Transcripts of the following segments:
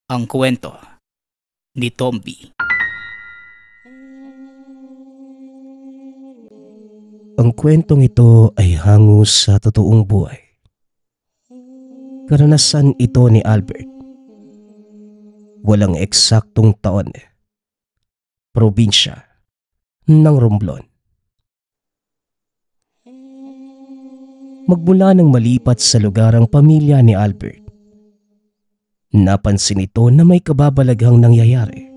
Ang kwento ni Tomby. Ang kwentong ito ay hango sa totoong buhay. Karanasan ito ni Albert. Walang eksaktong taon. Probinsya ng Romblon. Magmula nang malipat sa lugar ang pamilya ni Albert, napansin ito na may kababalaghang nangyayari.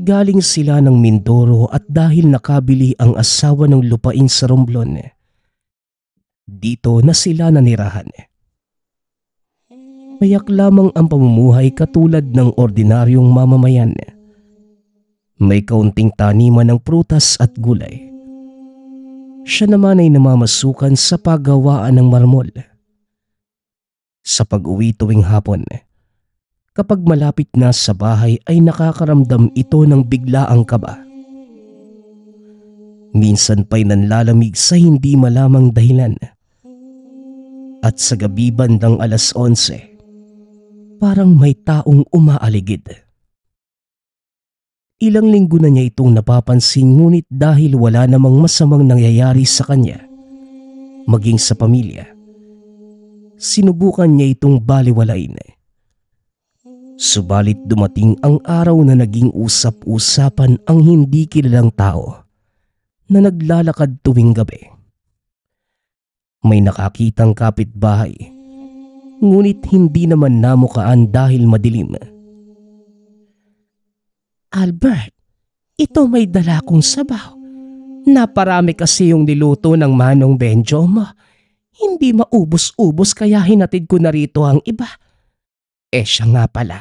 Galing sila ng Mindoro at dahil nakabili ang asawa ng lupain sa Romblon, dito na sila nanirahan. Mayak lamang ang pamumuhay katulad ng ordinaryong mamamayan. May kaunting taniman ng prutas at gulay. Siya naman ay namamasukan sa paggawaan ng marmol. Sa pag-uwi tuwing hapon, kapag malapit na sa bahay ay nakakaramdam ito ng biglaang kaba. Minsan pa'y nanlalamig sa hindi malamang dahilan. At sa gabi bandang 11:00, parang may taong umaaligid. Ilang linggo na niya itong napapansin ngunit dahil wala namang masamang nangyayari sa kanya, maging sa pamilya, sinubukan niya itong baliwalain. Subalit dumating ang araw na naging usap-usapan ang hindi kilalang tao na naglalakad tuwing gabi. May nakakitang kapitbahay, ngunit hindi naman namukaan dahil madilim. "Albert, ito may dala kong sabaw. Naparami kasi yung niluto ng Manong Benjo mo. Hindi maubos-ubos kaya hinatid ko na rito ang iba. Siya nga pala,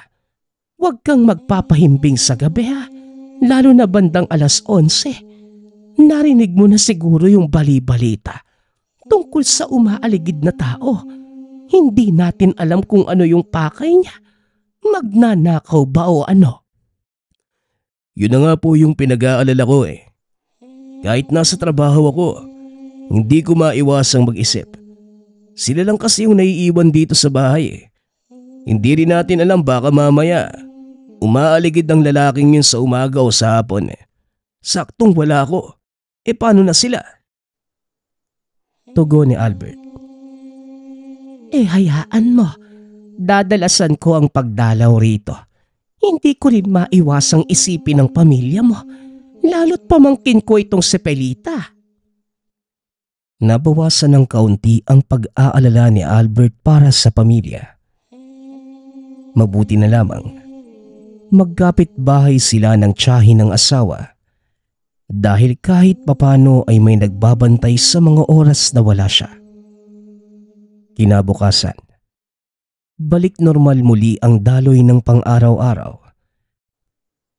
huwag kang magpapahimbing sa gabi ha, lalo na bandang 11:00. Narinig mo na siguro yung bali-balita tungkol sa umaaligid na tao. Hindi natin alam kung ano yung pakay niya. Magnanakaw ba o ano?" Yun na nga po yung pinag-aalala ko eh. Kahit nasa trabaho ako, hindi ko maiwasang mag-isip. Sila lang kasi yung naiiwan dito sa bahay eh. Hindi rin natin alam baka mamaya umaaligid ang lalaking yun sa umaga o sa hapon eh. Saktong wala ako. Paano na sila? Tugon ni Albert. Hayaan mo. Dadalasan ko ang pagdalaw rito. Hindi ko rin maiwasang isipin ng pamilya mo, lalo't pamangkin ko itong si Pelita. Nabawasan ng kaunti ang pag-aalala ni Albert para sa pamilya. Mabuti na lamang, magkapit bahay sila ng tiyahin ng asawa dahil kahit papano ay may nagbabantay sa mga oras na wala siya. Kinabukasan, balik normal muli ang daloy ng pang-araw-araw.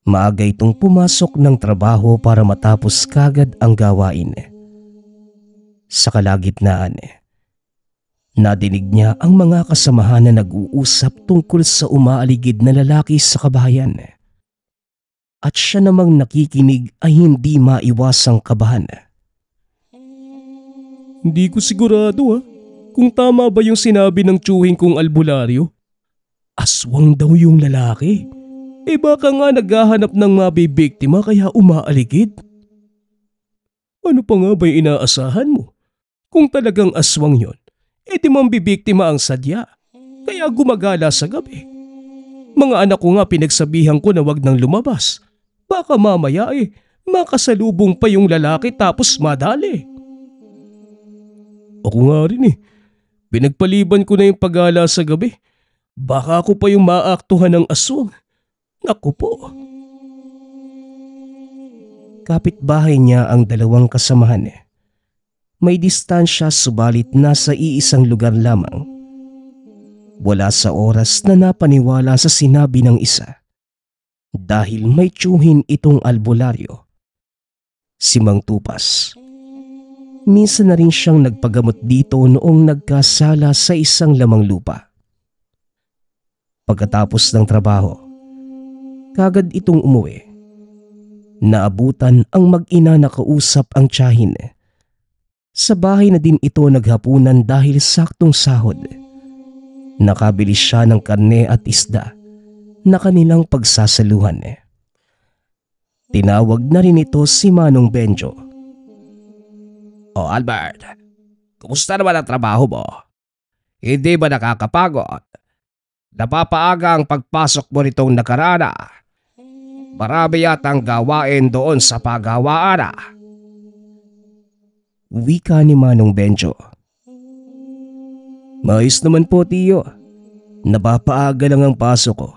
Maaga itong pumasok ng trabaho para matapos kagad ang gawain. Sa kalagitnaan, nadinig niya ang mga kasamahan na nag-uusap tungkol sa umaaligid na lalaki sa kabahayan. At siya namang nakikinig ay hindi maiwasang kabahan. Hindi ko sigurado kung tama ba yung sinabi ng tiyuhin kong albularyo. Aswang daw yung lalaki. Baka nga naghahanap ng mabibiktima kaya umaaligid. Ano pa nga ba yung inaasahan mo? Kung talagang aswang yon, di mambibiktima ang sadya. Kaya gumagala sa gabi. Mga anak ko nga pinagsabihan ko na wag nang lumabas. Baka mamaya makasalubong pa yung lalaki tapos madali. Ako nga rin pinagpaliban ko na yung paggala sa gabi. Baka ako pa yung maaktuhan ng aswang. Naku po. Kapitbahay niya ang dalawang kasamahan. May distansya subalit nasa iisang lugar lamang. Wala sa oras na napaniwala sa sinabi ng isa. Dahil may tiyuhin itong albularyo. Si Mang Tupas. Minsan na rin siyang nagpagamot dito noong nagkasala sa isang lamang lupa. Pagkatapos ng trabaho, kagad itong umuwi. Naabutan ang mag-ina na kausap ang tiyahin. Sa bahay na din ito naghapunan dahil saktong sahod. Nakabili siya ng karne at isda na kanilang pagsasaluhan. Tinawag na rin ito si Manong Benjo. O Albert, kumusta naman ang trabaho mo? Hindi ba nakakapagod? Napapaaga ang pagpasok mo nitong nakarana. Marami yatang gawain doon sa paghawaan. Wika ni Manong Benjo. Maayos naman po, tiyo. Napapaaga lang ang pasok ko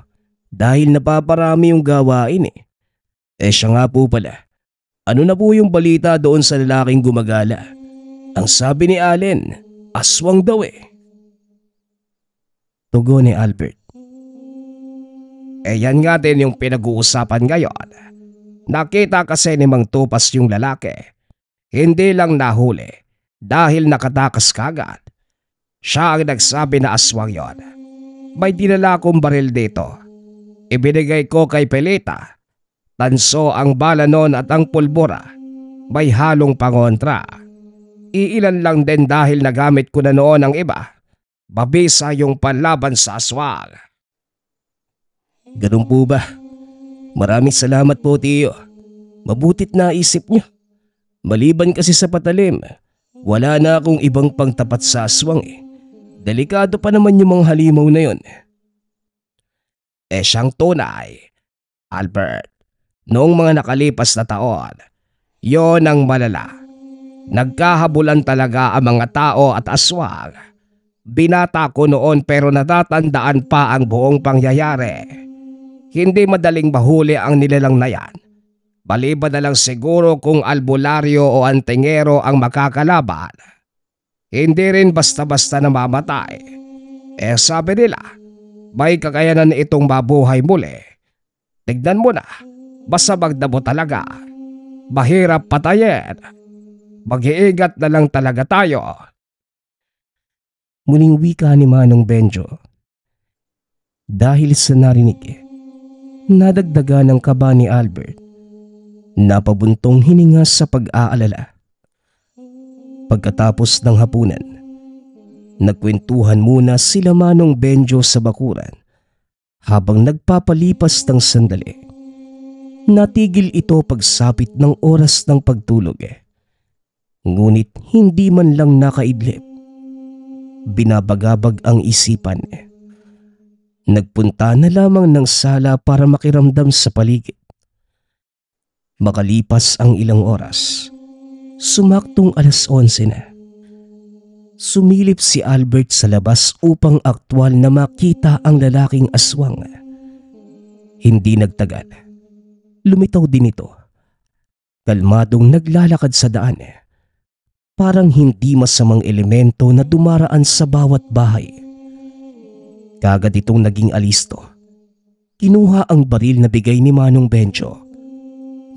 dahil napaparami yung gawain eh. Siya nga po pala. Ano na po yung balita doon sa lalaking gumagala? Ang sabi ni Allen, aswang daw eh. Tugon ni Albert. Yan nga din yung pinag-uusapan ngayon. Nakita kasi ni Mang Tupas yung lalaki. Hindi lang nahuli dahil nakatakas kagad. Siya ang nagsabi na aswang yon. May dinala akong baril dito. Ibinigay ko kay Pelita. Tanso ang bala noon at ang pulbura. May halong pangontra. Iilan lang din dahil nagamit ko na noon ang iba. Mabisa yung panlaban sa aswang. Ganun po ba? Maraming salamat po, tiyo. Mabutit na isip niyo. Maliban kasi sa patalim, wala na akong ibang pangtapat sa aswang eh. Delikado pa naman yung mga halimaw na yon. Siyang tunay, Albert. Noong mga nakalipas na taon, yon ang malala. Nagkahabulan talaga ang mga tao at aswang. Binata ko noon pero natatandaan pa ang buong pangyayari. Hindi madaling mahuli ang nilalang na yan. Maliban na lang siguro kung albularyo o antingero ang makakalaban. Hindi rin basta-basta namamatay. Sabi nila, may kakayanan itong mabuhay muli. Tignan mo na, basta magdamo talaga. Mahirap patayin. Mag-iingat na lang talaga tayo. Muling wika ni Manong Benjo. Dahil sa narinig, nadagdagan ng kaba ni Albert. Napabuntong hininga sa pag-aalala. Pagkatapos ng hapunan, nagkwentuhan muna sila Manong Benjo sa bakuran habang nagpapalipas ng sandali. Natigil ito pagsapit ng oras ng pagtulog. Ngunit hindi man lang nakaidlip. Binabagabag ang isipan. Nagpunta na lamang ng sala para makiramdam sa paligid. Makalipas ang ilang oras, sumaktong 11:00 na. Sumilip si Albert sa labas upang aktwal na makita ang lalaking aswang. Hindi nagtagal. Lumitaw din ito. Kalmadong naglalakad sa daan. Parang hindi masamang elemento na dumaraan sa bawat bahay. Kagad itong naging alisto. Kinuha ang baril na bigay ni Manong Benjo.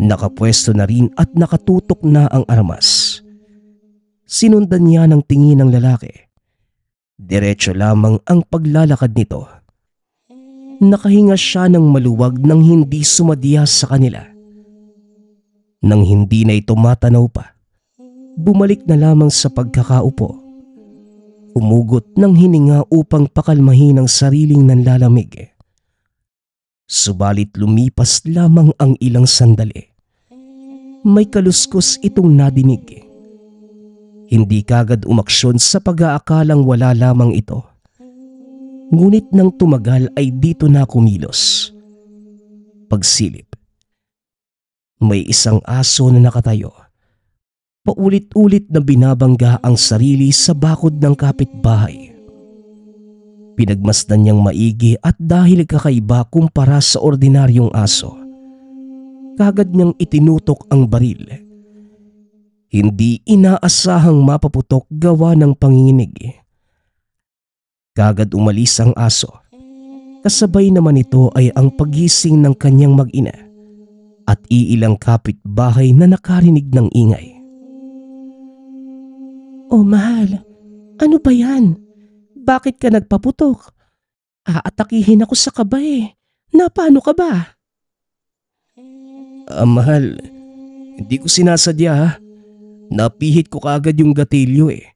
Nakapwesto na rin at nakatutok na ang armas. Sinundan niya ng tingin ng lalaki. Diretso lamang ang paglalakad nito. Nakahinga siya ng maluwag nang hindi sumadya sa kanila. Nang hindi na ito matanaw pa, bumalik na lamang sa pagkakaupo. Umugot ng hininga upang pakalmahin ang sariling nanlalamig. Subalit lumipas lamang ang ilang sandali. May kaluskos itong nadinig. Hindi kagad umaksyon sa pag-aakalang wala lamang ito. Ngunit nang tumagal ay dito na kumilos. Pagsilip, may isang aso na nakatayo. Paulit-ulit na binabangga ang sarili sa bakod ng kapitbahay. Pinagmasdan niyang maigi at dahil kakaiba kumpara sa ordinaryong aso, kagad niyang itinutok ang baril. Hindi inaasahang mapaputok gawa ng panginginig. Kagad umalis ang aso. Kasabay naman ito ay ang pagising ng kanyang mag-ina at iilang kapitbahay na nakarinig ng ingay. "Oh mahal, ano ba yan? Bakit ka nagpaputok? Aatakihin ako sa kaba eh. Paano ka ba?" Mahal, hindi ko sinasadya ha. Napihit ko kaagad yung gatilyo eh.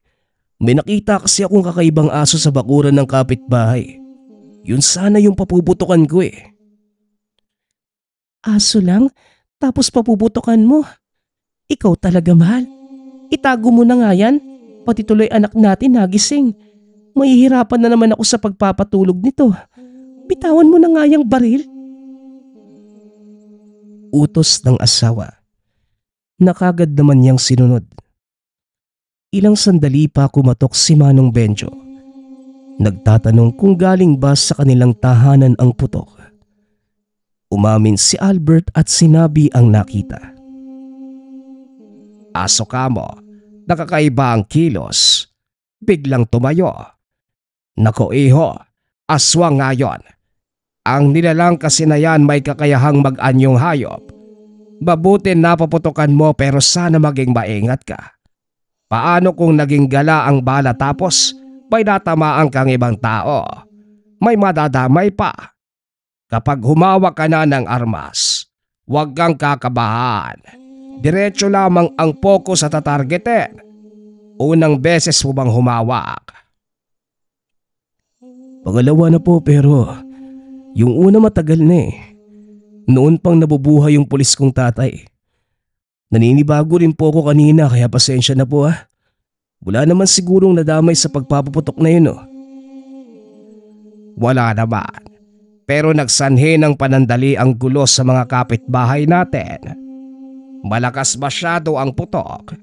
May nakita kasi akong kakaibang aso sa bakuran ng kapitbahay. Yun sana yung papuputukan ko eh. Aso lang, tapos papuputokan mo. Ikaw talaga, mahal. Itago mo na nga yan, pati tuloy anak natin nagising. Mahihirapan na naman ako sa pagpapatulog nito. Bitawan mo na nga yung baril. Utos ng asawa. Nakagad naman niyang sinunod. Ilang sandali pa kumatok si Manong Benjo. Nagtatanong kung galing ba sa kanilang tahanan ang putok. Umamin si Albert at sinabi ang nakita. Aso ka mo, nakakaiba ang kilos. Biglang tumayo. Nako iho, aswang nga yon. Ang nilalang kasi na yan may kakayahang mag-anyong hayop. Mabuti napaputukan mo pero sana maging maingat ka. Paano kung naging gala ang bala tapos may natamaan kang ibang tao? May madadamay pa. Kapag humawak ka na ng armas, huwag kang kakabahan. Diretso lamang ang focus sa tatargetin. Unang beses mo bang humawak? Pangalawa na po pero yung una matagal na eh. Noon pang nabubuhay yung pulis kong tatay. Naninibago rin po ako kanina kaya pasensya na po ah. Wala naman sigurong nadamay sa pagpapaputok na yun oh. Wala naman. Pero nagsanhi ng panandali ang gulo sa mga kapitbahay natin. Malakas masyado ang putok.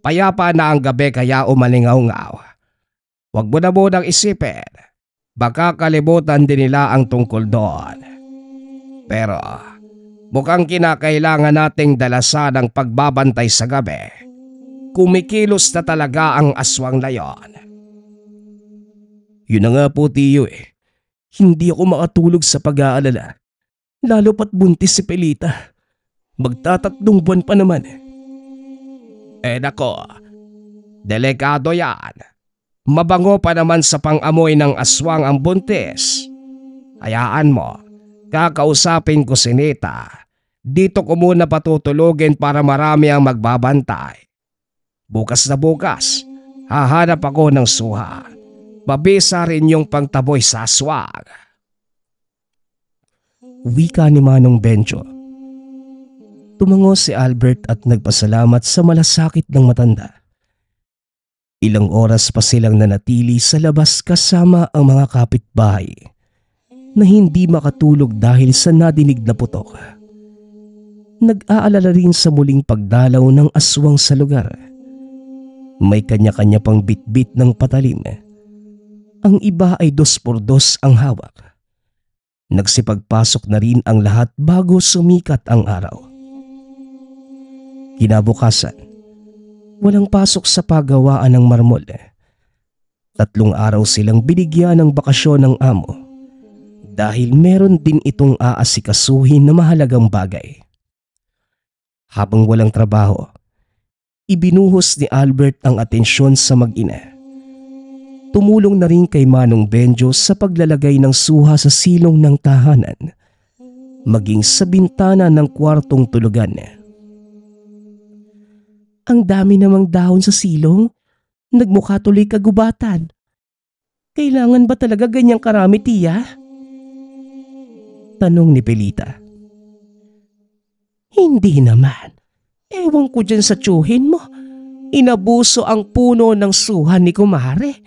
Payapa na ang gabi kaya umalingaw-ngaw. Huwag mo na munang isipin. Baka kalimutan din nila ang tungkol doon. Pero mukhang kinakailangan nating dalasan ang pagbabantay sa gabi. Kumikilos na talaga ang aswang na yon. Yun na nga po tiyo eh. Hindi ako makatulog sa pag-aalala. Lalo pat buntis si Pelita. Magtatatlong buwan pa naman eh. Nako, delikado yan. Mabango pa naman sa pang-amoy ng aswang ang buntis. Hayaan mo, kakausapin ko si Nita. Dito ko muna patutulogin para marami ang magbabantay. Bukas na bukas, hahanap ako ng suha. Mabisa rin yung pangtaboy sa aswang. Wika ni Manong Benjo. Tumango si Albert at nagpasalamat sa malasakit ng matanda. Ilang oras pa silang nanatili sa labas kasama ang mga kapitbahay na hindi makatulog dahil sa nadinig na putok. Nag-aalala rin sa muling pagdalaw ng aswang sa lugar. May kanya-kanya pang bitbit ng patalim. Ang iba ay 2x2 ang hawak. Nagsipagpasok na rin ang lahat bago sumikat ang araw. Kinabukasan, walang pasok sa pagawaan ng marmol. 3 araw silang binigyan ng bakasyon ng amo dahil meron din itong aasikasuhin na mahalagang bagay. Habang walang trabaho, ibinuhos ni Albert ang atensyon sa mag-ina. Tumulong na rin kay Manong Benjo sa paglalagay ng suha sa silong ng tahanan, maging sa bintana ng kwartong tulugan. Ang dami namang dahon sa silong, nagmukha tuloy kagubatan. Kailangan ba talaga ganyang karami, tiya? Tanong ni Pelita. Hindi naman. Ewan ko dyan sa tiyuhin mo. Inabuso ang puno ng suha ni kumare.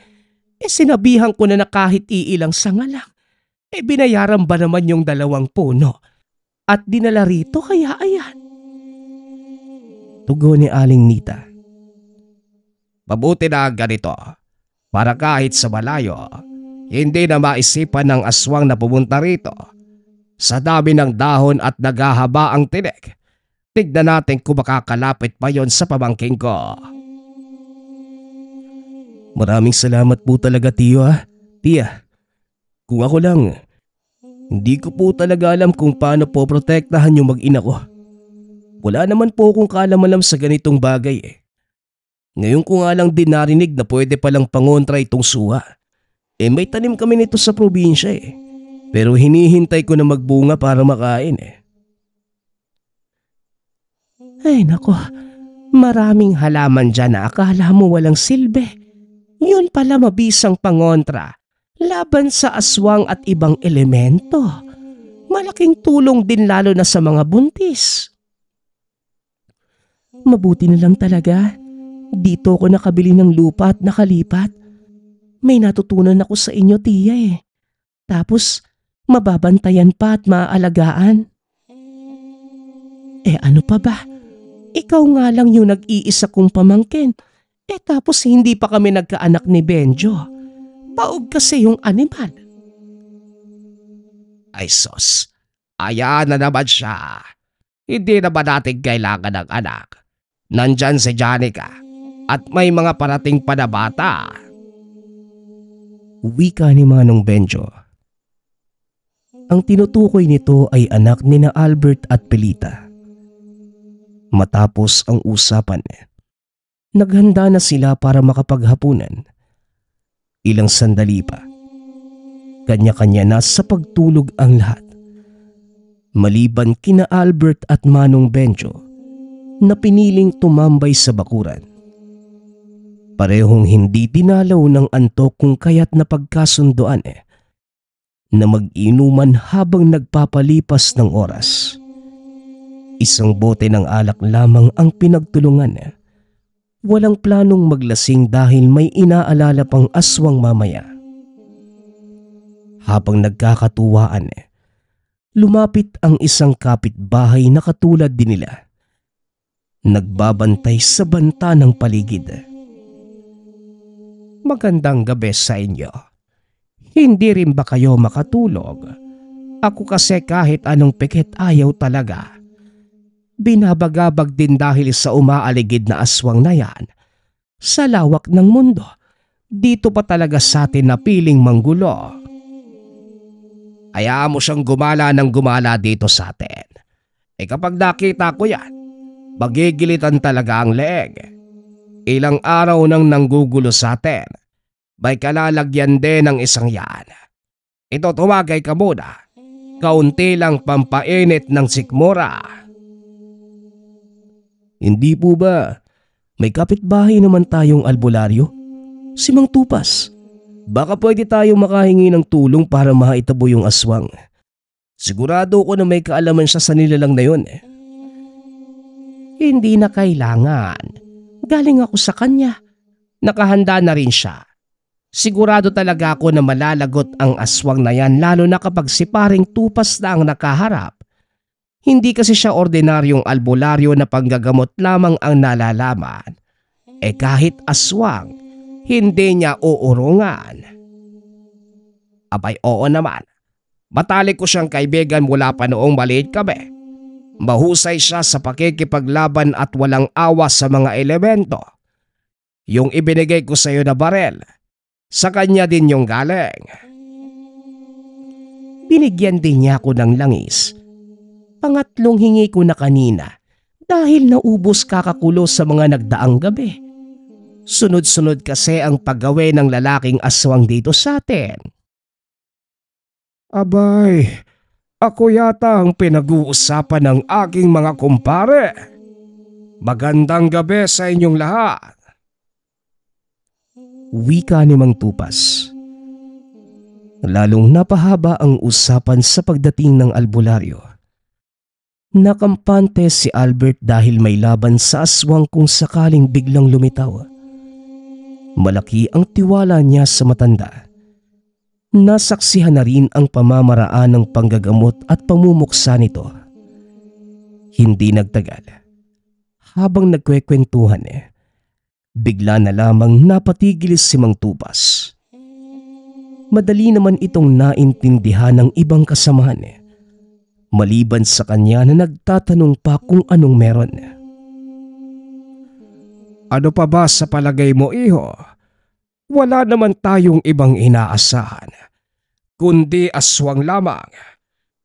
Sinabihan ko na kahit iilang sanga lang. Binayaran ba naman yung 2 puno? At dinala rito kaya ayan. Tugon ni Aling Nita. Mabuti na ganito. Para kahit sa malayo, hindi na maisipan ng aswang na pumunta rito. Sa dami ng dahon at naghahaba ang tinik, tignan natin kung makakalapit pa yon sa pamangking ko. Maraming salamat po talaga tiyo ah. Tiya, kung ako lang, hindi ko po talaga alam kung paano po protektahan yung mag-ina ko. Wala naman po akong kaalam-alam sa ganitong bagay eh. Ngayon ko nga lang din narinig na pwede palang pangontra itong suha. May tanim kami nito sa probinsya eh. Pero hinihintay ko na magbunga para makain eh. Ay nako, maraming halaman dyan na akala mo walang silbi. Yun pala mabisang pangontra laban sa aswang at ibang elemento. Malaking tulong din lalo na sa mga buntis. Mabuti na lang talaga. Dito ako nakabili ng lupa at nakalipat. May natutunan ako sa inyo, tiya eh. Tapos, mababantayan pa at maaalagaan. Ano pa ba? Ikaw nga lang yung nag-iisa kong pamangkin. Tapos hindi pa kami nagkaanak ni Benjo. Baog kasi yung animal. Ay sos, ayan na naman siya. Hindi naman natin kailangan ng anak. Nandyan si Janica at may mga parating pa na bata. Wika ni Manong Benjo. Ang tinutukoy nito ay anak ni na Albert at Pelita. Matapos ang usapan, naghanda na sila para makapaghapunan. Ilang sandali pa, kanya-kanya na sa pagtulog ang lahat. Maliban kina Albert at Manong Benjo na piniling tumambay sa bakuran. Parehong hindi dinalaw ng antok kung kaya't napagkasundoan na mag-inuman habang nagpapalipas ng oras. Isang bote ng alak lamang ang pinagtulungan. Walang planong maglasing dahil may inaalala pang aswang mamaya. Habang nagkakatuwaan, lumapit ang isang kapitbahay na katulad din nila. Nagbabantay sa banta ng paligid. Magandang gabi sa inyo. Hindi rin ba kayo makatulog? Ako kasi kahit anong pikit ayaw talaga. Binabagabag din dahil sa umaaligid na aswang na yan. Sa lawak ng mundo, dito pa talaga sa atin na piling manggulo. Hayaan mo siyang gumala ng gumala dito sa atin. Kapag nakita ko yan, magigilitan talaga ang leeg. Ilang araw nang nanggugulo sa atin. May kalalagyan din ng isang yan. Ito, tumagay ka muna. Kaunti lang pampainit ng sikmura. Hindi po ba? May kapitbahay naman tayong albularyo. Si Mang Tupas. Baka pwede tayong makahingi ng tulong para maitabo yung aswang. Sigurado ko na may kaalaman siya sa nilalang na yun. Hindi na kailangan. Galing ako sa kanya. Nakahanda na rin siya. Sigurado talaga ako na malalagot ang aswang na yan lalo na kapag si paring Tupas na ang nakaharap. Hindi kasi siya ordinaryong albularyo na panggagamot lamang ang nalalaman. Kahit aswang, hindi niya uurungan. Abay, oo naman. Matalik ko siyang kaibigan mula pa noong maliit kami. Mahusay siya sa pakikipaglaban at walang awa sa mga elemento. Yung ibinigay ko sa iyo na barel, sa kanya din yung galing. Binigyan din niya ako ng langis. Pangatlong hingi ko na kanina dahil naubos kakakulo sa mga nagdaang gabi. Sunod-sunod kasi ang paggawe ng lalaking aswang dito sa atin. Abay, ako yata ang pinag-uusapan ng aking mga kumpare. Magandang gabi sa inyong lahat. Wika ni Mang Tupas. Lalong napahaba ang usapan sa pagdating ng albularyo. Nakampante si Albert dahil may laban sa aswang kung sakaling biglang lumitaw. Malaki ang tiwala niya sa matanda. Nasaksihan na rin ang pamamaraan ng panggagamot at pamumuksa nito. Hindi nagtagal. Habang nagkwekwentuhan, bigla na lamang napatigil si Mang Tupas. Madali naman itong naintindihan ng ibang kasamahan. Maliban sa kanya na nagtatanong pa kung anong meron. Ano pa ba sa palagay mo, iho? Wala naman tayong ibang inaasahan, kundi aswang lamang.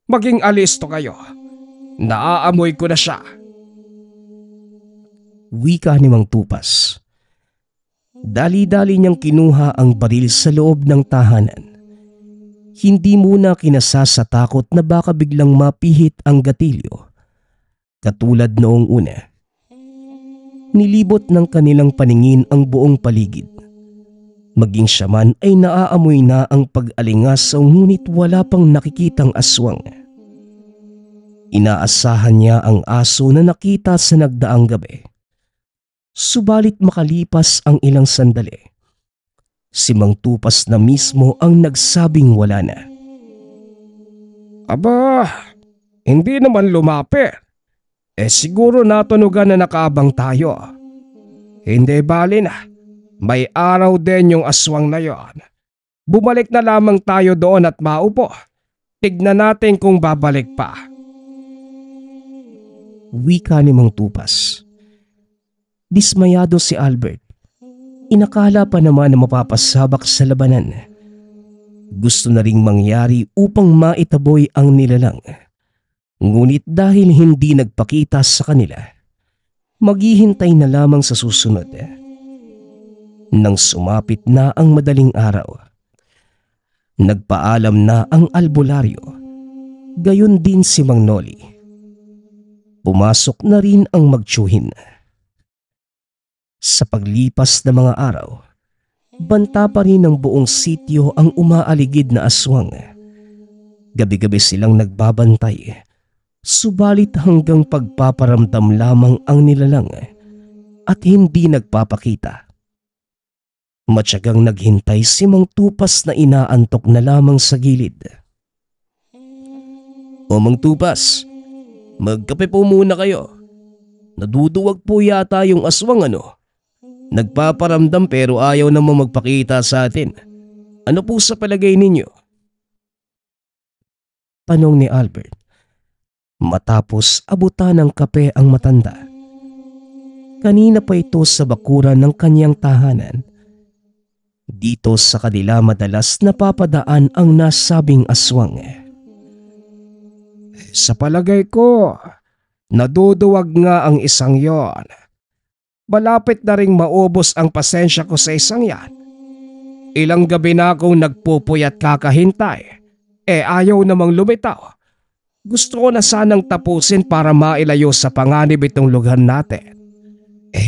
Maging alisto kayo. Naaamoy ko na siya. Wika ni Mang Tupas. Dali-dali niyang kinuha ang baril sa loob ng tahanan. Hindi muna kinasa sa takot na baka biglang mapihit ang gatilyo. Katulad noong una. Nilibot ng kanilang paningin ang buong paligid. Maging siya man ay naaamoy na ang pag-alingasaw ngunit wala pang nakikitang aswang. Inaasahan niya ang aso na nakita sa nagdaang gabi. Subalit makalipas ang ilang sandali, si Mang Tupas na mismo ang nagsabing wala na. Aba, hindi naman lumapit. Siguro natunugan na nakaabang tayo. Hindi bali na. May araw din yung aswang na yon. Bumalik na lamang tayo doon at maupo. Tignan natin kung babalik pa. Wika ni Mang Tupas. Dismayado si Albert. Inakala pa naman na mapapasabak sa labanan. Gusto na ring mangyari upang maitaboy ang nilalang. Ngunit dahil hindi nagpakita sa kanila, maghihintay na lamang sa susunod. Nang sumapit na ang madaling araw, nagpaalam na ang albularyo, gayon din si Mang Noli. Pumasok na rin ang magtiyuhin. Sa paglipas ng mga araw, banta pa rin ng buong sityo ang umaaligid na aswang. Gabi-gabi silang nagbabantay, subalit hanggang pagpaparamdam lamang ang nilalang at hindi nagpapakita. Matyagang naghintay si Mang Tupas na inaantok na lamang sa gilid. O Mang Tupas, magkape po muna kayo. Naduduwag po yata yung aswang ano. Nagpaparamdam pero ayaw naman magpakita sa atin. Ano po sa palagay ninyo? Tanong ni Albert. Matapos abutan ng kape ang matanda. Kanina pa ito sa bakuran ng kanyang tahanan. Dito sa kanila madalas napapadaan ang nasabing aswang. Sa palagay ko, naduduwag nga ang isang yon. Malapit na ring maubos ang pasensya ko sa isang yan. Ilang gabi na akong nagpupuyat kakahintay. Ayaw namang lumitaw. Gusto ko na sanang tapusin para mailayo sa panganib itong lugar natin.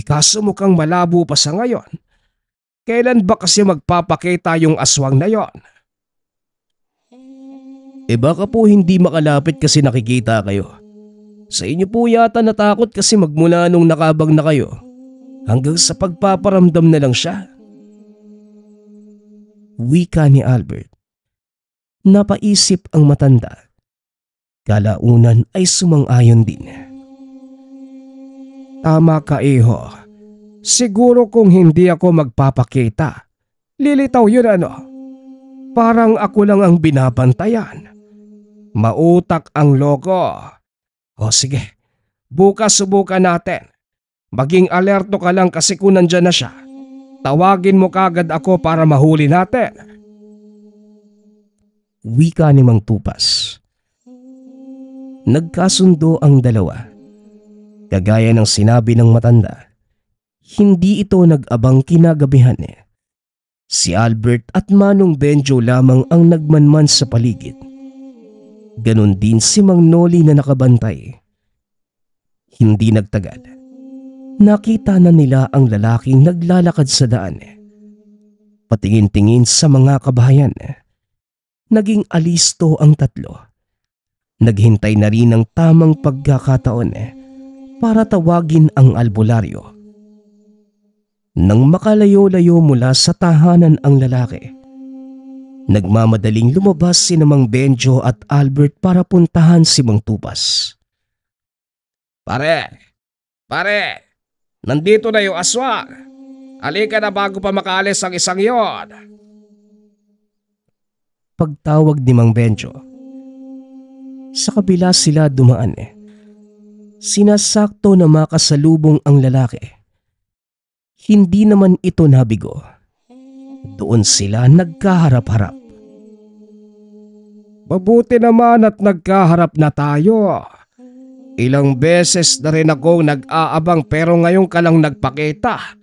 Kaso mukhang malabo pa sa ngayon. Kailan ba kasi magpapakita yung aswang na yon? Baka po hindi makalapit kasi nakikita kayo. Sa inyo po yata natakot kasi magmula nung nakabang na kayo. Hanggang sa pagpaparamdam na lang siya. Wika ni Albert. Napaisip ang matanda. Kalaunan ay sumang-ayon din. Tama ka, iho. Siguro kung hindi ako magpapakita, lilitaw yun ano. Parang ako lang ang binabantayan. Mautak ang loko. O sige, bukas subukan natin. Maging alerto ka lang kasi kung nandyan na siya. Tawagin mo kagad ako para mahuli natin. Wika ni Mang Tupas. Nagkasundo ang dalawa. Kagaya ng sinabi ng matanda, hindi ito nag-abang kinagabihan. Si Albert at Manong Benjo lamang ang nagmanman sa paligid. Ganon din si Mang Noli na nakabantay. Hindi nagtagal. Nakita na nila ang lalaking naglalakad sa daan. Patingin-tingin sa mga kabahayan. Naging alisto ang tatlo. Naghintay na rin ng tamang pagkakataon para tawagin ang albularyo. Nang makalayo-layo mula sa tahanan ang lalaki, nagmamadaling lumabas si Mang Benjo at Albert para puntahan si Mang Tupas. Pare! Nandito na yung aswang. Halika na bago pa makaalis ang isang yon. Pagtawag ni Mang Benjo. Sa kabila sila dumaan. Sinasakto na makasalubong ang lalaki. Hindi naman ito nabigo. Doon sila nagkaharap-harap. Mabuti naman at nagkaharap na tayo. Ilang beses na rin akong nag-aabang pero ngayon ka lang nagpakita.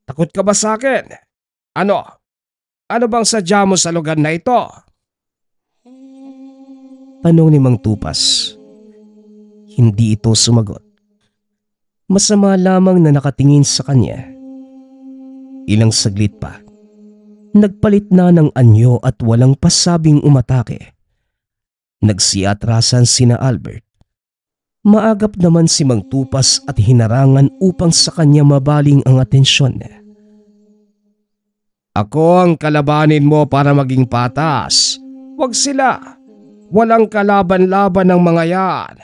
Takot ka ba sa akin? Ano? Ano bang sadya mo sa lugar na ito? Tanong ni Mang Tupas. Hindi ito sumagot. Masama lamang na nakatingin sa kanya. Ilang saglit pa. Nagpalit na ng anyo at walang pasabing umatake. Nagsiatrasan sina Albert Maagap naman si Mang Tupas at hinarangan upang sa kanya mabaling ang atensyon. Ako ang kalabanin mo para maging patas. Huwag sila. Walang kalaban-laban ng mga yan.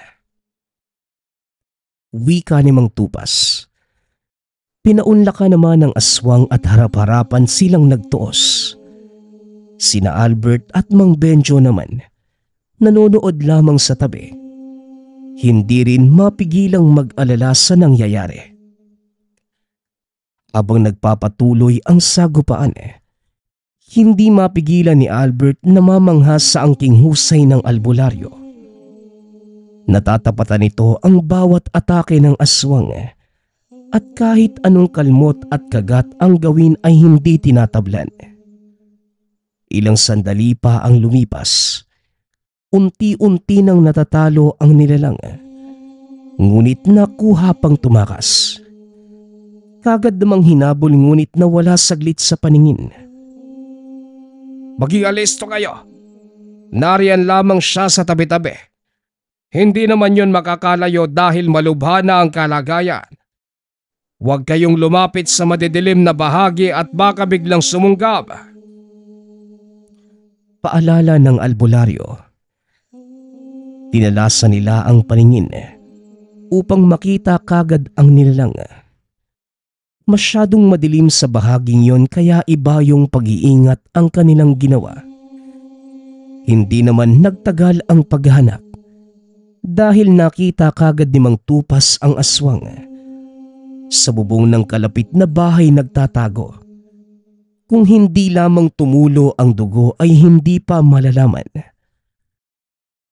Wika ni Mang Tupas. Pinaunlakan naman ng aswang at harap-harapan silang nagtuos. Sina Albert at Mang Benjo naman, nanonood lamang sa tabi. Hindi rin mapigilang mag-alala sa nangyayari. Habang nagpapatuloy ang sagupaan, hindi mapigilan ni Albert na mamangha sa angking husay ng albularyo. Natatapatan nito ang bawat atake ng aswang at kahit anong kalmot at kagat ang gawin ay hindi tinatablan. Ilang sandali pa ang lumipas. Unti-unti nang natatalo ang nilalang, ngunit nakuha pang tumakas. Kagad namang hinabol ngunit nawala saglit sa paningin. Maging alisto kayo. Nariyan lamang siya sa tabi-tabi. Hindi naman yun makakalayo dahil malubha na ang kalagayan. Huwag kayong lumapit sa madidilim na bahagi at baka biglang sumunggab. Paalala ng albularyo. Tinalasan nila ang paningin upang makita kagad ang nilalang. Masyadong madilim sa bahaging yon kaya iba yung pag-iingat ang kanilang ginawa. Hindi naman nagtagal ang paghahanap dahil nakita kagad ni Mang Tupas ang aswang. Sa bubong ng kalapit na bahay nagtatago. Kung hindi lamang tumulo ang dugo ay hindi pa malalaman.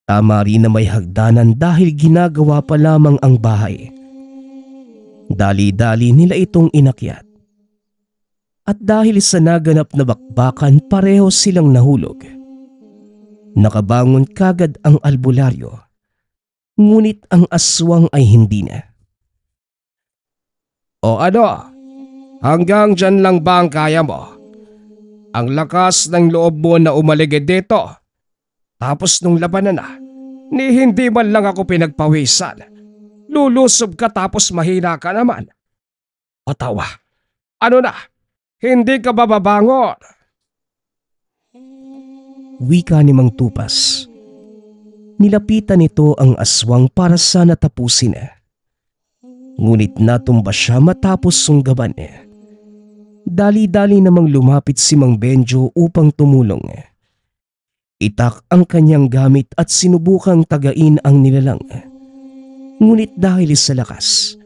Tama rin na may hagdanan dahil ginagawa pa lamang ang bahay. Dali-dali nila itong inakyat. At dahil sa naganap na bakbakan pareho silang nahulog. Nakabangon kagad ang albularyo. Ngunit ang aswang ay hindi na. O ano? Hanggang dyan lang ba ang kaya mo? Ang lakas ng loob mo na umaligid dito. Tapos nung labanan na, ni hindi man lang ako pinagpawisan. Lulusob ka tapos mahina ka naman. Patawa, ano na? Hindi ka bababangon? Wika ni Mang Tupas. Nilapitan nito ang aswang para sana tapusin. Ngunit natumba siya matapos sunggaban. Dali-dali namang lumapit si Mang Benjo upang tumulong. Itak ang kanyang gamit at sinubukang tagain ang nilalang. Ngunit dahil sa lakas,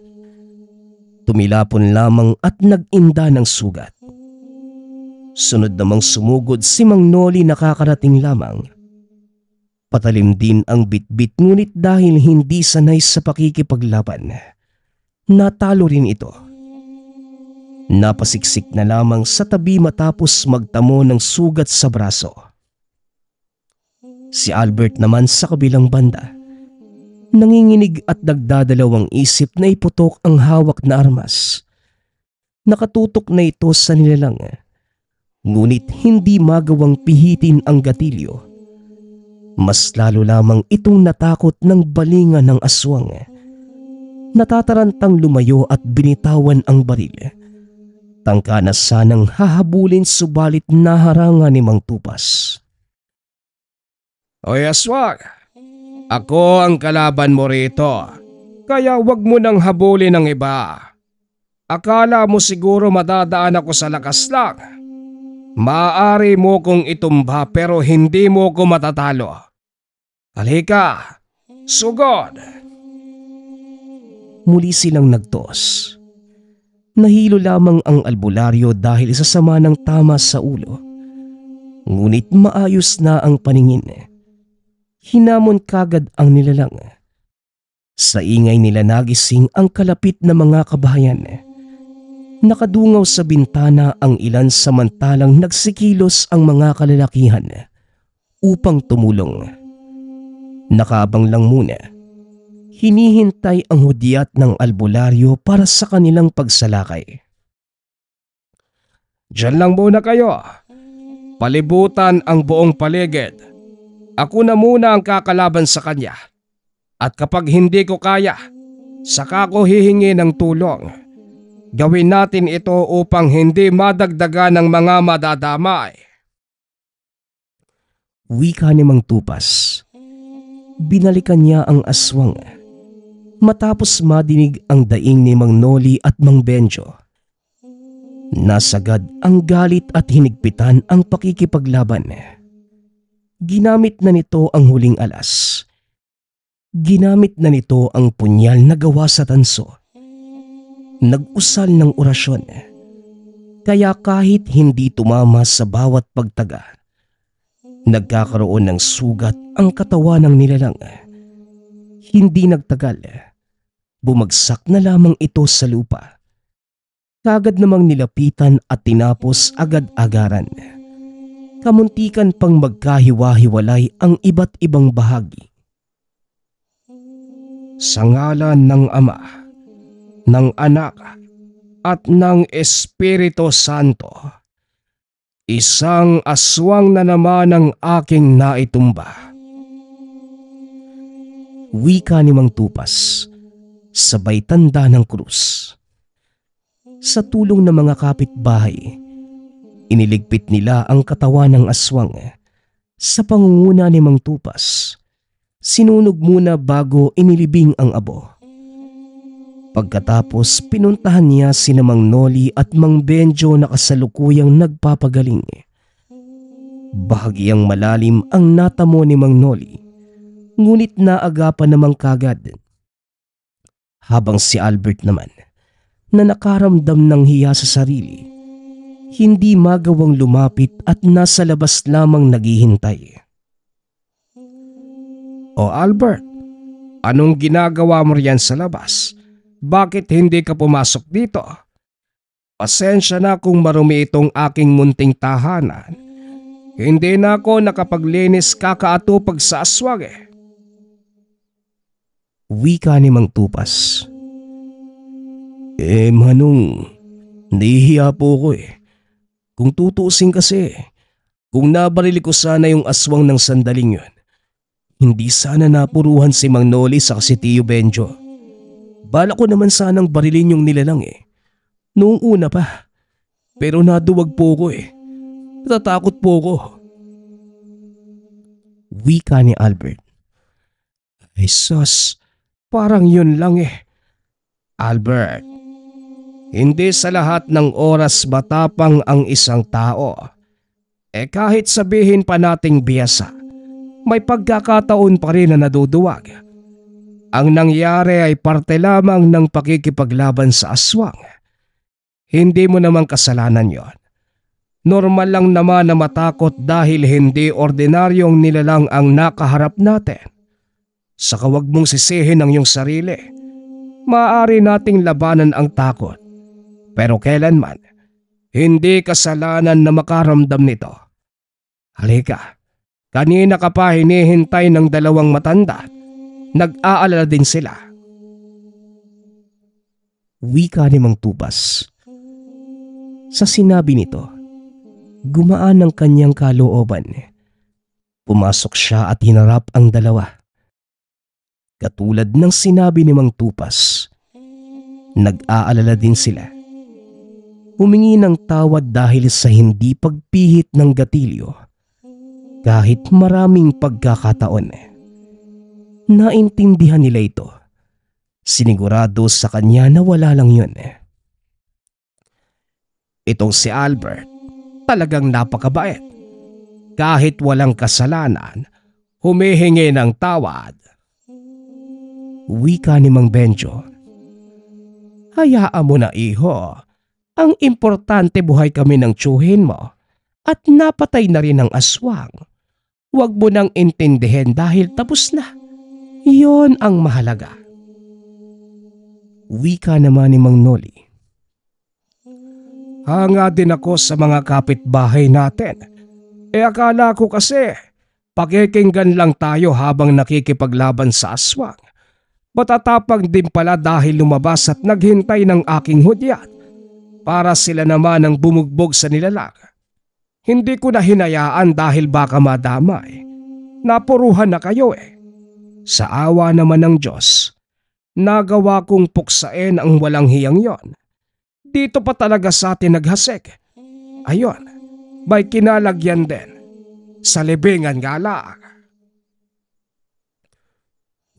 tumilapon lamang at nag-inda ng sugat. Sunod namang sumugod si Mang Noli na kakarating lamang. Patalim din ang bitbit ngunit dahil hindi sanay sa pakikipaglaban, natalo rin ito. Napasiksik na lamang sa tabi matapos magtamo ng sugat sa braso. Si Albert naman sa kabilang banda, nanginginig at nagdadalawang isip na iputok ang hawak na armas. Nakatutok na ito sa nilalang, ngunit hindi magawang pihitin ang gatilyo. Mas lalo lamang itong natakot ng balingan ng aswang. Natatarantang lumayo at binitawan ang baril. Tangka na sanang hahabulin subalit naharangan ni Mang Tupas. Oy aswang, ako ang kalaban mo rito, kaya wag mo nang habulin ng iba. Akala mo siguro madadaan ako sa lakas lang. Maaari mo kong itumba pero hindi mo ko matatalo. Halika, sugod! Muli silang nagtoos. Nahilo lamang ang albularyo dahil sa sama ng tama sa ulo. Ngunit maayos na ang paningin. Hinamon kagad ang nilalang. Sa ingay nila nagising ang kalapit na mga kabahayan. Nakadungaw sa bintana ang ilan samantalang nagsikilos ang mga kalalakihan upang tumulong. Nakaabang lang muna. Hinihintay ang hudyat ng albularyo para sa kanilang pagsalakay. Diyan lang muna kayo. Palibutan ang buong paligid. Ako na muna ang kakalaban sa kanya. At kapag hindi ko kaya, saka ko hihingi ng tulong. Gawin natin ito upang hindi madagdagan ng mga madadamay. Wika ni Mang Tupas. Binalikan niya ang aswang matapos madinig ang daing ni Mang Noli at Mang Benjo. Nasagad ang galit at hinigpitan ang pakikipaglaban. Ginamit na nito ang huling alas. Ginamit na nito ang punyal na gawa sa tanso. Nag-usal ng orasyon. Kaya kahit hindi tumama sa bawat pagtaga, nagkakaroon ng sugat ang katawan ng nilalang. Hindi nagtagal, bumagsak na lamang ito sa lupa. Kagad namang nilapitan at tinapos agad-agaran. Kamuntikan pang magkahiwa-hiwalay ang iba't ibang bahagi. Sa ngalan ng Ama, ng Anak, at ng Espiritu Santo, isang aswang na naman ang aking naitumba. Wika ni Mang Tupas, sabay tanda ng krus. Sa tulong ng mga kapitbahay, iniligpit nila ang katawan ng aswang sa pangunguna ni Mang Tupas. Sinunog muna bago inilibing ang abo. Pagkatapos pinuntahan niya sina Mang Noli at Mang Benjo na kasalukuyang nagpapagaling. Bahagyang malalim ang natamo ni Mang Noli, ngunit naagapan namang kagad. Habang si Albert naman, na nakaramdam ng hiya sa sarili, hindi magawang lumapit at nasa labas lamang naghihintay. O Albert, anong ginagawa mo riyan sa labas? Bakit hindi ka pumasok dito? Pasensya na kung marumi itong aking munting tahanan. Hindi na ako nakapaglinis kakaatupag sa aswang eh. Wika ni Mang Tupas. Manong, nahihiya po ko eh. Kung tutuusin kasi, kung nabarili ko sana yung aswang ng sandaling yun, hindi sana napuruhan si Mang Noli sa si Tio Benjo. Bala ko naman sanang barilin yung nilalang eh. Noong una pa. Pero naduwag po ko eh. Natatakot po ko. Wika ni Albert. Ay sus, parang yun lang eh. Albert, hindi sa lahat ng oras matapang ang isang tao. Kahit sabihin pa nating biyasa, may pagkakataon pa rin na naduduwag. Ang nangyari ay parte lamang ng pakikipaglaban sa aswang. Hindi mo namang kasalanan yon. Normal lang naman na matakot dahil hindi ordinaryong nilalang ang nakaharap natin. Saka wag mong sisihin ang iyong sarili. Maaari nating labanan ang takot. Pero kailanman, hindi kasalanan na makaramdam nito. Halika, kanina ka pa hinihintay ng dalawang matanda. Nag-aalala din sila. Wika ni Mang Tupas. Sa sinabi nito, gumaan ang kanyang kalooban. Pumasok siya at hinarap ang dalawa. Katulad ng sinabi ni Mang Tupas, nag-aalala din sila. Humingi ng tawad dahil sa hindi pagpihit ng gatilyo. Kahit maraming pagkakataon, naintindihan nila ito. Sinigurado sa kanya na wala lang yun. Itong si Albert, talagang napakabait. Kahit walang kasalanan, humihingi ng tawad. Wika ni Mang Benjo. Hayaan mo na iho. Ang importante buhay kami ng tiyuhin mo at napatay na rin ang aswang. Huwag mo nang intindihin dahil tapos na. Iyon ang mahalaga. Wika naman ni Mang Noli. Hanga din ako sa mga kapitbahay natin. Akala ko kasi pakikinggan lang tayo habang nakikipaglaban sa aswang. Matatapang din pala dahil lumabas at naghintay ng aking hudyat para sila naman ang bumugbog sa nilalang. Hindi ko na hinayaan dahil baka madamay. Napuruhan na kayo eh. Sa awa naman ng Diyos, nagawa kong puksain ang walang hiyang yon. Dito pa talaga sa atin naghasik. Ayon, may kinalagyan din. Sa libingan nga lang.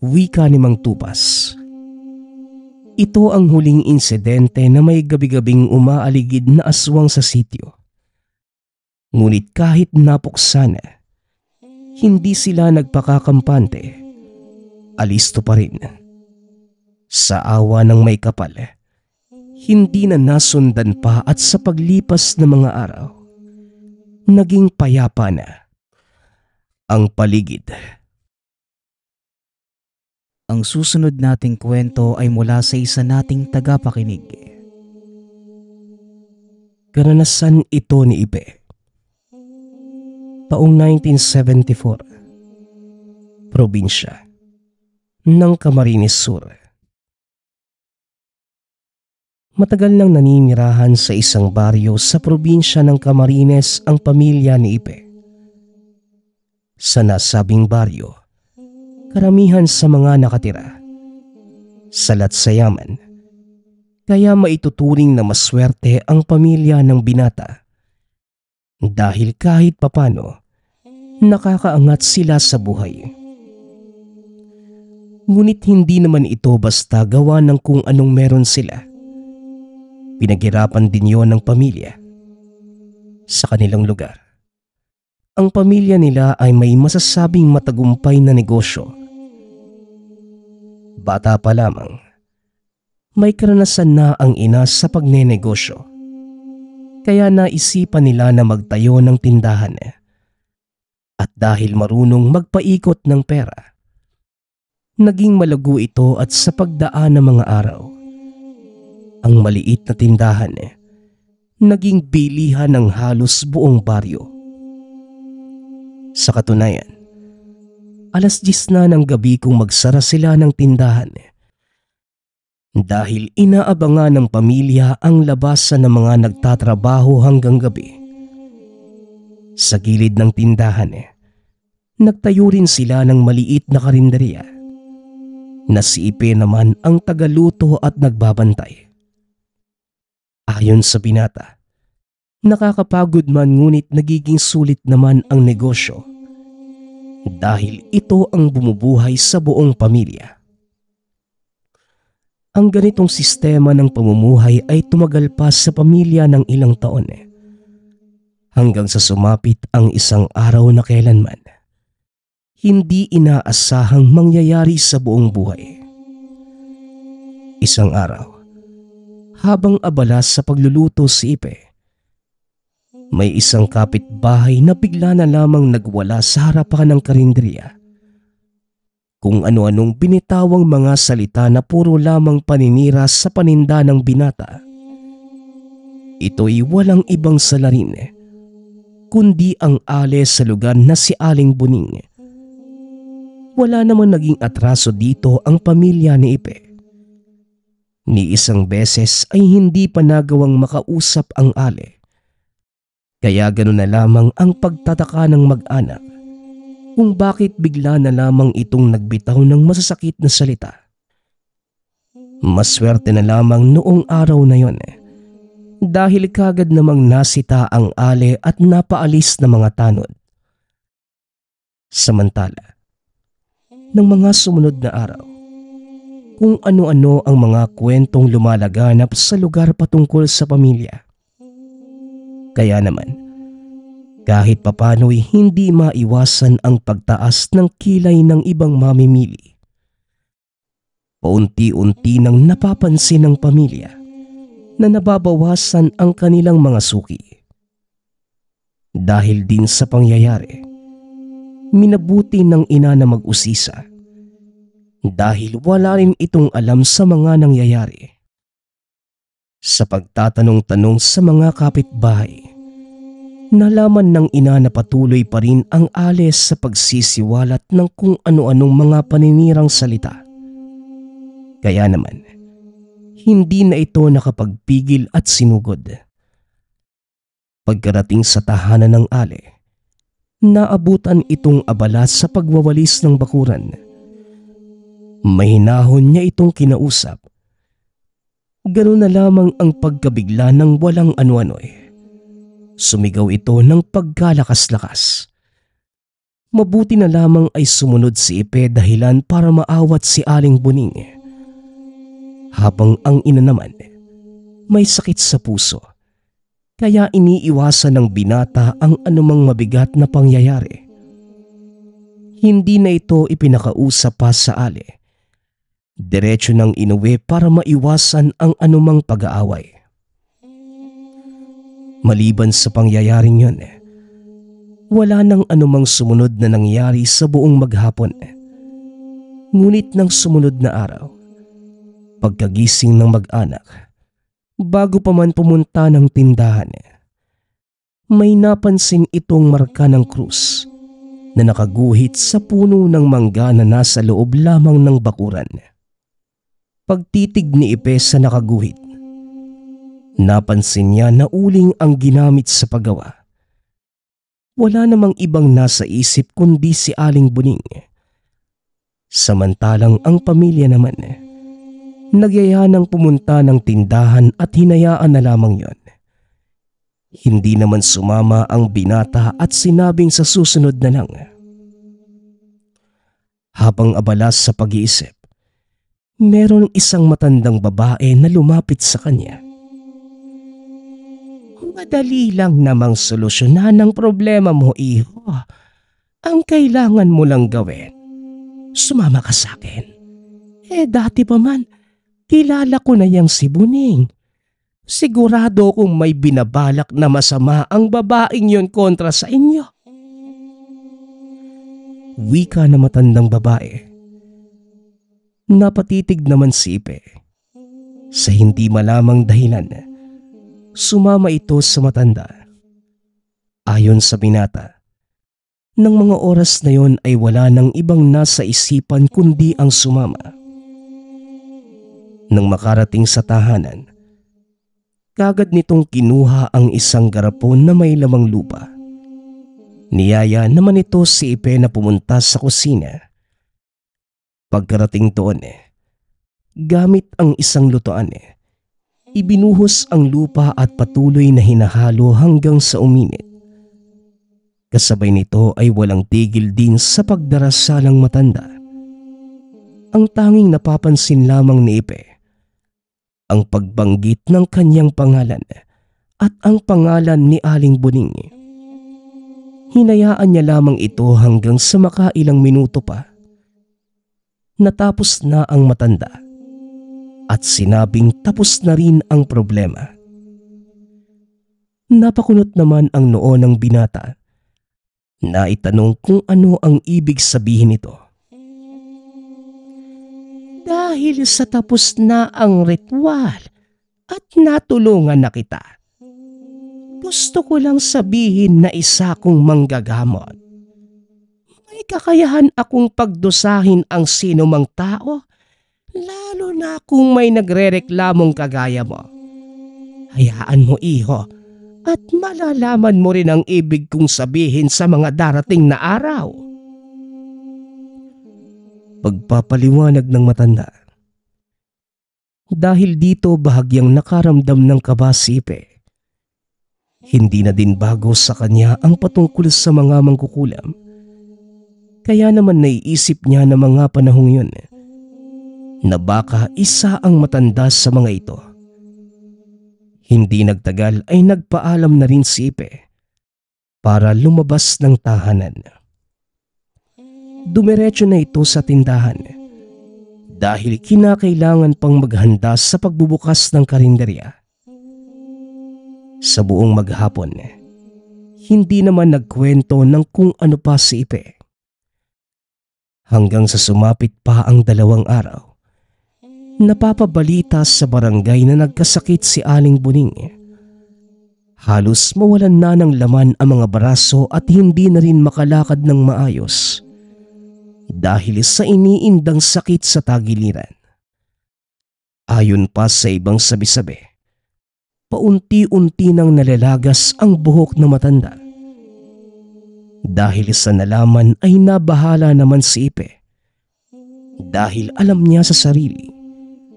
Wika ni Mang Tupas. Ito ang huling insidente na may gabi-gabing umaaligid na aswang sa sityo. Ngunit kahit napuksan, hindi sila nagpakakampante. Alisto pa rin. Sa awa ng may kapal, hindi na nasundan pa at sa paglipas ng mga araw, naging payapa na ang paligid. Ang susunod nating kwento ay mula sa isa nating tagapakinig. Karanasan ito ni Ipe. Taong 1974, probinsya ng Camarines Sur. Matagal nang naninirahan sa isang baryo sa probinsya ng Camarines ang pamilya ni Ipe. Sa nasabing baryo, karamihan sa mga nakatira, salat sa yaman, kaya maituturing na maswerte ang pamilya ng binata dahil kahit papano nakakaangat sila sa buhay. Ngunit hindi naman ito basta gawa ng kung anong meron sila. Pinaghirapan din yon ng pamilya. Sa kanilang lugar, ang pamilya nila ay may masasabing matagumpay na negosyo. Bata pa lamang, may karanasan na ang ina sa pagnenegosyo. Kaya naisipan nila na magtayo ng tindahan. At dahil marunong magpaikot ng pera, naging malago ito at sa pagdaan ng mga araw, ang maliit na tindahan naging bilihan ng halos buong baryo. Sa katunayan, 10:00 na ng gabi kung magsara sila ng tindahan dahil inaabangan ng pamilya ang labasan ng mga nagtatrabaho hanggang gabi. Sa gilid ng tindahan, nagtayo rin sila ng maliit na karinderya na si Ipe naman ang tagaluto at nagbabantay. Ayon sa binata, nakakapagod man ngunit nagiging sulit naman ang negosyo dahil ito ang bumubuhay sa buong pamilya. Ang ganitong sistema ng pamumuhay ay tumagal pa sa pamilya ng ilang taon hanggang sa sumapit ang isang araw na kailanman hindi inaasahang mangyayari sa buong buhay. Isang araw, habang abala sa pagluluto si Ipe, may isang kapitbahay na bigla na lamang nagwala sa harapan ng karinderya. Kung ano-anong binitawang mga salita na puro lamang paninira sa paninda ng binata. Ito'y walang ibang salarin kundi ang ale sa lugar na si Aling Buning. Wala naman naging atraso dito ang pamilya ni Ipe. Ni isang beses ay hindi pa nagawang makausap ang ale. Kaya ganoon na lamang ang pagtataka ng mag-anak kung bakit bigla na lamang itong nagbitaw ng masasakit na salita. Maswerte na lamang noong araw na yon dahil kagad namang nasita ang ale at napaalis na mga tanod. Samantala, ng mga sumunod na araw, kung ano-ano ang mga kwentong lumalaganap sa lugar patungkol sa pamilya. Kaya naman, kahit papano'y hindi maiwasan ang pagtaas ng kilay ng ibang mamimili. Paunti-unti nang napapansin ng pamilya na nababawasan ang kanilang mga suki. Dahil din sa pangyayari, minabuti ng ina na mag-usisa dahil wala rin itong alam sa mga nangyayari. Sa pagtatanong-tanong sa mga kapitbahay, nalaman ng ina na patuloy pa rin ang ale sa pagsisiwalat ng kung ano-anong mga paninirang salita. Kaya naman, hindi na ito nakapagpigil at sinugod. Pagkarating sa tahanan ng ale, naabutan itong abala sa pagwawalis ng bakuran Mahinahon niya itong kinausap. Ganun na lamang ang pagkabigla ng walang ano-ano'y. Sumigaw ito ng pagkalakas-lakas. Mabuti na lamang ay sumunod si Ipe dahilan para maawat si Aling Buning. Habang ang ina naman may sakit sa puso, kaya iniiwasan ng binata ang anumang mabigat na pangyayari. Hindi na ito ipinakausap pa sa Ali. Diretso nang inuwi para maiwasan ang anumang pag-aaway. Maliban sa pangyayaring yun, wala nang anumang sumunod na nangyari sa buong maghapon. Ngunit ng sumunod na araw, pagkagising ng mag-anak, bago pa man pumunta ng tindahan, may napansin itong marka ng krus na nakaguhit sa puno ng mangga na nasa loob lamang ng bakuran. Pagtitig ni Ipe sa nakaguhit, napansin niya na uling ang ginamit sa paggawa. Wala namang ibang nasa isip kundi si Aling Buning. Samantalang ang pamilya naman, nagyayanang pumunta ng tindahan at hinayaan na lamang yon. Hindi naman sumama ang binata at sinabing sa susunod na lang. Habang abala sa pag-iisip, meron isang matandang babae na lumapit sa kanya. Madali lang namang solusyonan ang problema mo, iho. Ang kailangan mo lang gawin, sumama ka sa akin. Dati pa man, kilala ko na yang si Buning. Sigurado kung may binabalak na masama ang babaeng yon kontra sa inyo. Wika na matandang babae. Napatitig naman si Ipe. Sa hindi malamang dahilan, sumama ito sa matanda. Ayon sa binata, nang mga oras na yon ay wala nang ibang nasa isipan kundi ang sumama. Nang makarating sa tahanan, kagad nitong kinuha ang isang garapon na may lamang lupa. Niyaya naman ito si Ipe na pumunta sa kusina. Pagkarating doon, gamit ang isang lutuan, ibinuhos ang lupa at patuloy na hinahalo hanggang sa uminit. Kasabay nito ay walang tigil din sa pagdarasalang matanda. Ang tanging napapansin lamang ni Ipe, ang pagbanggit ng kanyang pangalan at ang pangalan ni Aling Buning. Hinayaan niya lamang ito hanggang sa makailang minuto pa. Natapos na ang matanda at sinabing tapos na rin ang problema. Napakunot naman ang noo ng binata. Naitanong kung ano ang ibig sabihin nito. Dahil sa tapos na ang ritual at natulungan na kita, gusto ko lang sabihin na isa kong manggagamot. May kakayahan akong pagdusahin ang sino mang tao, lalo na kung may nagrereklamong kagaya mo. Hayaan mo, iho, at malalaman mo rin ang ibig kong sabihin sa mga darating na araw. Pagpapaliwanag ng matanda. Dahil dito bahagyang nakaramdam ng kaba si Ipe. Hindi na din bago sa kanya ang patungkol sa mga mangkukulam. Kaya naman naiisip niya na mga panahong yun na baka isa ang matanda sa mga ito. Hindi nagtagal ay nagpaalam na rin si Ipe para lumabas ng tahanan. Dumiretso na ito sa tindahan dahil kinakailangan pang maghanda sa pagbubukas ng karinderya. Sa buong maghapon, hindi naman nagkwento ng kung ano pa si Ipe. Hanggang sa sumapit pa ang 2 araw, napapabalita sa barangay na nagkasakit si Aling Buning. Halos mawalan na ng laman ang mga braso at hindi na rin makalakad ng maayos dahil sa iniindang sakit sa tagiliran. Ayon pa sa ibang sabi-sabi, paunti-unti nang nalalagas ang buhok ng matanda. Dahil sa nalaman ay nabahala naman si Ipe. dahil alam niya sa sarili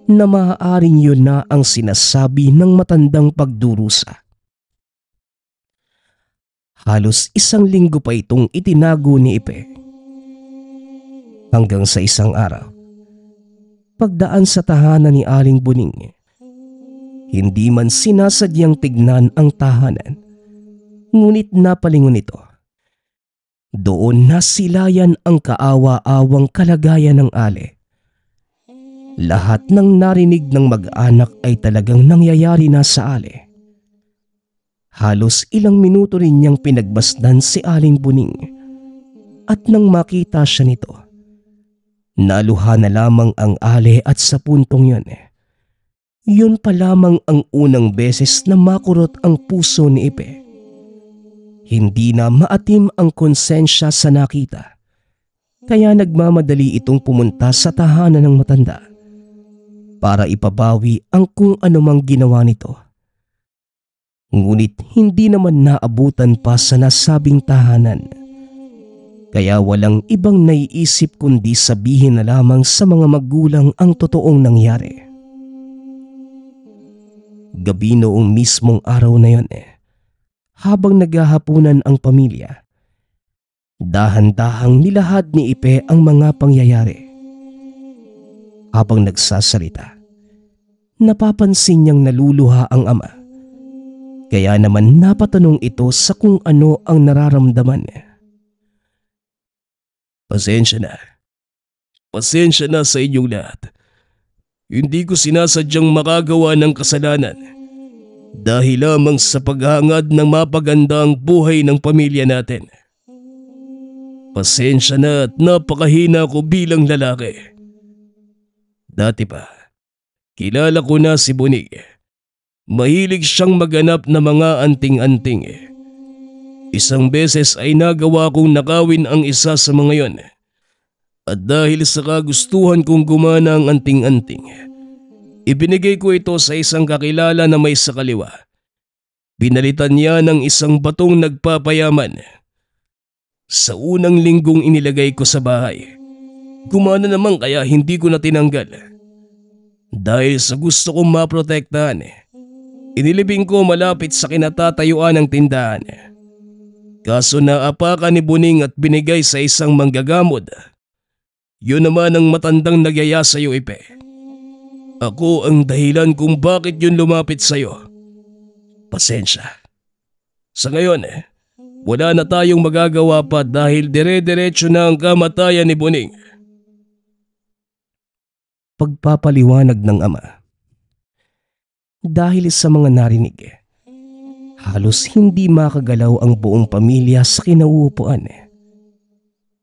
na maaaring yun na ang sinasabi ng matandang pagdurusa. Halos 1 linggo pa itong itinago ni Ipe. Hanggang sa isang araw, pagdaan sa tahanan ni Aling Buning, hindi man sinasadyang tignan ang tahanan, ngunit napalingon ito. Doon nasilayan ang kaawa-awang kalagayan ng Ale. Lahat ng narinig ng mag-anak ay talagang nangyayari na sa Ale. Halos ilang minuto rin niyang pinagbasdan si Aling Buning, at nang makita siya nito, naluha na lamang ang Ale at sa puntong yun pa lamang ang unang beses na makurot ang puso ni Ipe. Hindi na maatim ang konsensya sa nakita, kaya nagmamadali itong pumunta sa tahanan ng matanda para ipabawi ang kung anumang ginawa nito. Ngunit hindi naman naabutan pa sa nasabing tahanan, kaya walang ibang naiisip kundi sabihin na lamang sa mga magulang ang totoong nangyari. Gabi noong mismong araw na yun, habang naghahapunan ang pamilya, dahan-dahang nilahad ni Ipe ang mga pangyayari. Habang nagsasalita, napapansin niyang naluluha ang ama, kaya naman napatanong ito sa kung ano ang nararamdaman. Pasensya na. Pasensya na sa inyong lahat. Hindi ko sinasadyang makagawa ng kasalanan dahil lamang sa paghangad ng mapagandang buhay ng pamilya natin. Pasensya na at napakahina ko bilang lalaki. Dati pa, kilala ko na si Bunig. Mahilig siyang maganap na mga anting-anting. Isang beses ay nagawa kong nakawin ang isa sa mga yon. At dahil sa kagustuhan kong gumana ang anting-anting, ibinigay ko ito sa isang kakilala na may sakaliwa. Pinalitan niya ng isang batong nagpapayaman. Sa unang linggong inilagay ko sa bahay, gumana naman kaya hindi ko na tinanggal. Dahil sa gusto kong maprotektahan, inilibing ko malapit sa kinatatayuan ng tindahan. Kaso naapakan ni Buning at binigay sa isang manggagamot. Yun naman ang matandang nagyaya sa iyo, Ipe. Ako ang dahilan kung bakit yun lumapit sa iyo. Pasensya. Sa ngayon, wala na tayong magagawa pa dahil dire-diretso na ang kamatayan ni Buning. Pagpapaliwanag ng ama. Dahil sa mga narinig, halos hindi makagalaw ang buong pamilya sa kinauupuan.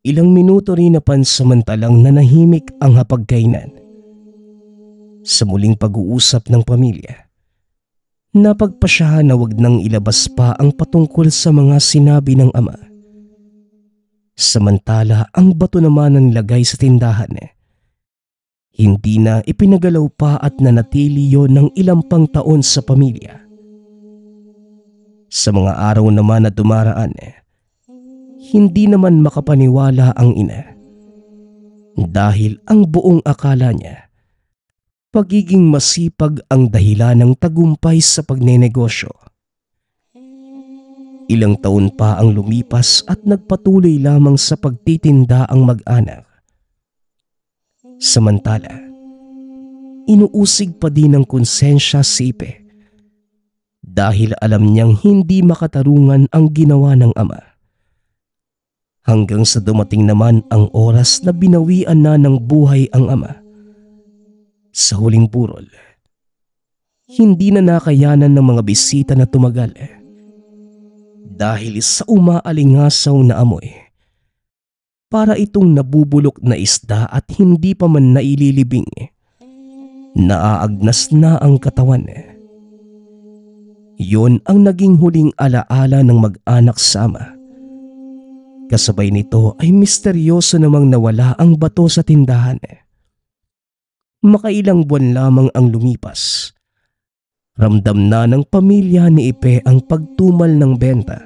Ilang minuto rin na pansamantalang nanahimik ang hapagkainan. Sa muling pag-uusap ng pamilya, napagpasyahan na wag nang ilabas pa ang patungkol sa mga sinabi ng ama. Samantala ang bato naman ang nilagay sa tindahan. Hindi na ipinagalaw pa at nanatili yon ng ilang pang taon sa pamilya. Sa mga araw naman na dumaraan, hindi naman makapaniwala ang ina. Dahil ang buong akala niya, pagiging masipag ang dahilan ng tagumpay sa pagnenegosyo. Ilang taon pa ang lumipas at nagpatuloy lamang sa pagtitinda ang mag-anak. Samantala, inuusig pa din ng konsensya si Ipe dahil alam niyang hindi makatarungan ang ginawa ng ama. Hanggang sa dumating naman ang oras na binawian na ng buhay ang ama. Sa huling burol, hindi na nakayanan ng mga bisita na tumagal dahil sa umaalingasaw na amoy. Para itong nabubulok na isda at hindi pa man naililibing, naaagnas na ang katawan. Yun ang naging huling alaala ng mag-anak sa ama. Kasabay nito ay misteryoso namang nawala ang bato sa tindahan. Makailang buwan lamang ang lumipas. Ramdam na ng pamilya ni Ipe ang pagtumal ng benta.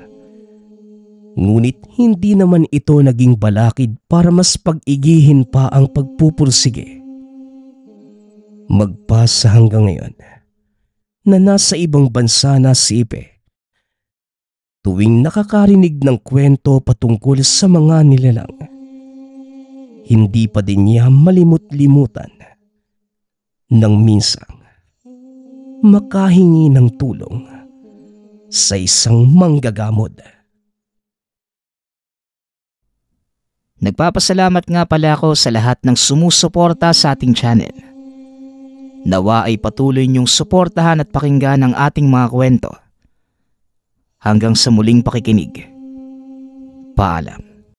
Ngunit hindi naman ito naging balakid para mas pag-igihin pa ang pagpupursige. Magpasa hanggang ngayon na nasa ibang bansa na si Ipe. Tuwing nakakarinig ng kwento patungkol sa mga nilalang, hindi pa din niya malimut-limutan nang minsang makahingi ng tulong sa isang manggagamot. Nagpapasalamat nga pala ako sa lahat ng sumusuporta sa ating channel. Nawa ay patuloy niyong suportahan at pakinggan ang ating mga kwento. Hanggang sa muling pakikinig. Paalam.